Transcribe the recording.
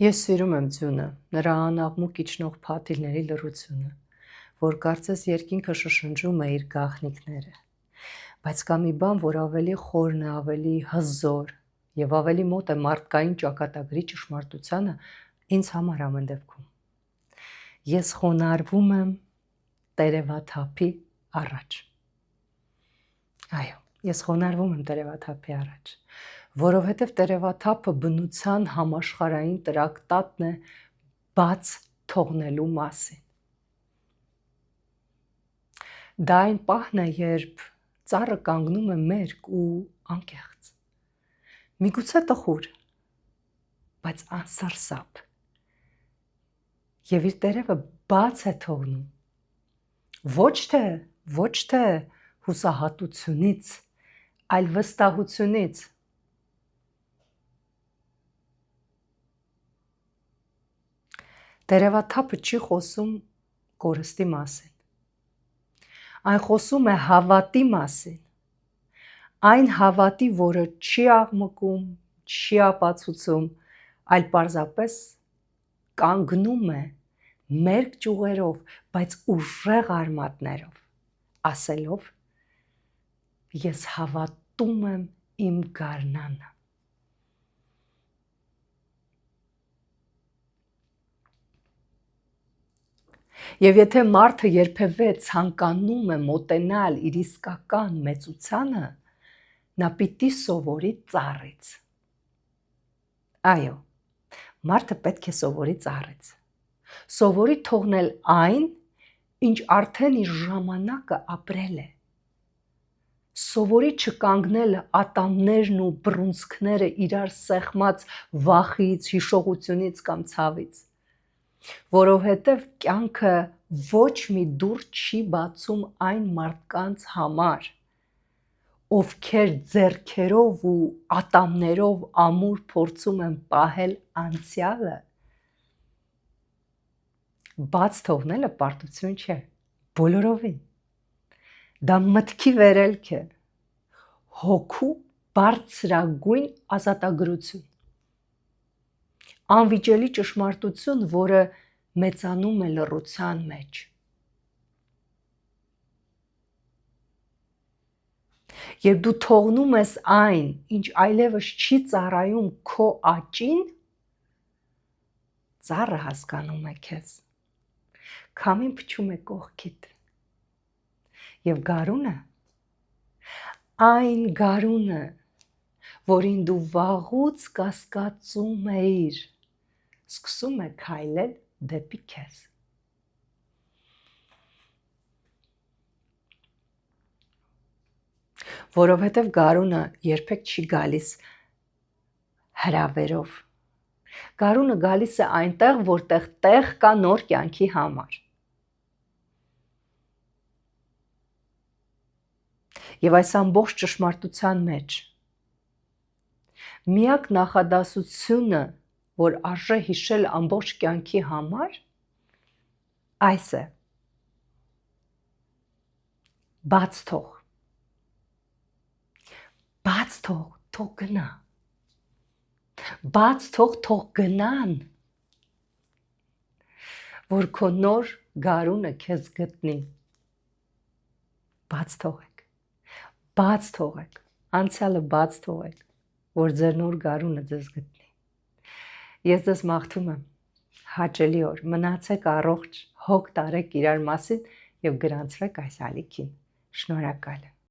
Ես սիրում եմ ձյունը, նրա անաղմուկ իջնող փաթիլների լռությունը, որ կարծես երկինքը շշնջում է իր գաղտնիքները, բայց կա մի բան, որ ավելի խորն է, ավելի հզոր և ավելի մոտ է մարդկային ճակատագրի ճշմարտությանը ինձ համար ամեն դեպքում։ Ես խոնարհվում եմ տերևաթափի առաջ։ Այո, ես խոնարհվում եմ տերևաթափի առաջ, որովհետև տերևաթափը բնության համաշխարհային տրակտատն է բաց թողնելու մասին։ Դա այն պահն է, երբ ծառը կանգնում է մերկ ու անկեղծ, միգուցե տխուր, բայց անսրսափ, և իր տերևը բաց է թողնում, ոչ թե հուսահատությունից, այլ վստահությունից։ Տերևաթափը չի խոսում կորստի մասին, այն խոսում է հավատի մասին, այն հավատի, որը չի աղմկում, չի ապացուցում, այլ պարզապես կանգնում է մերկ ճյուղերով, բայց ուժեղ արմատներով, ասելով. ես հավատում եմ իմ գարնանը։ Եվ եթե մարդը երբևէ ցանկանում է մոտենալ իր իսկական մեծությանը, նա պիտի սովորի ծառից։ Այո, մարդը պետք է սովորի ծառից, սովորի թողնել այն, ինչ արդեն իր ժամանակը ապրել է, սովորի չկանգնել ատամներն ու բռունցքները իրար սեղմած վախից, հիշողությունից կամ ցավից, որովհետև կյանքը ոչ մի դուռ չի բացում այն մարդկանց համար, ովքեր ձեռքերով ու ատամներով ամուր փորձում են պահել անցյալը։ Բաց թողնելը պարտություն չէ, բոլորովին։ Դա մտքի վերելք է, հոգու բարձրագույն ազատագրություն, անվիճելի ճշմարտություն, որը մեծանում է լռության մեջ։ Երբ դու թողնում ես այն, ինչ այլևս չի ծառայում քո աճին, ծառը հասկանում է քեզ, քամին փչում է կողքիդ, և գարունը, այն գարունը, որին դու վաղուց կասկածում էիր, սկսում է քայլել դեպի քեզ։ Որովհետև գարունը երբեք չի գալիս հրավերով, գարունը գալիս է այնտեղ, որտեղ տեղ կա նոր կյանքի համար։ Եվ այս ամբողջ ճշմարտության մեջ միակ նախադասությունը, որ արժե հիշել ամբողջ կյանքի համար, այս է. բաց թող, բաց թող, թող գնա, բաց թող, թող գնան, որ քո նոր գարունը քեզ գտնի։ Բաց թողեք, բաց թողեք, անցյալը բաց թողեք, որ ձեր նոր գարունը ձեզ գտնի։ Ես ձեզ մաղթում եմ հաճելի օր, մնացեք առողջ, հոգ տարեք իրար մասին և գրանցվեք այս ալիքին։ Շնորհակալ եմ։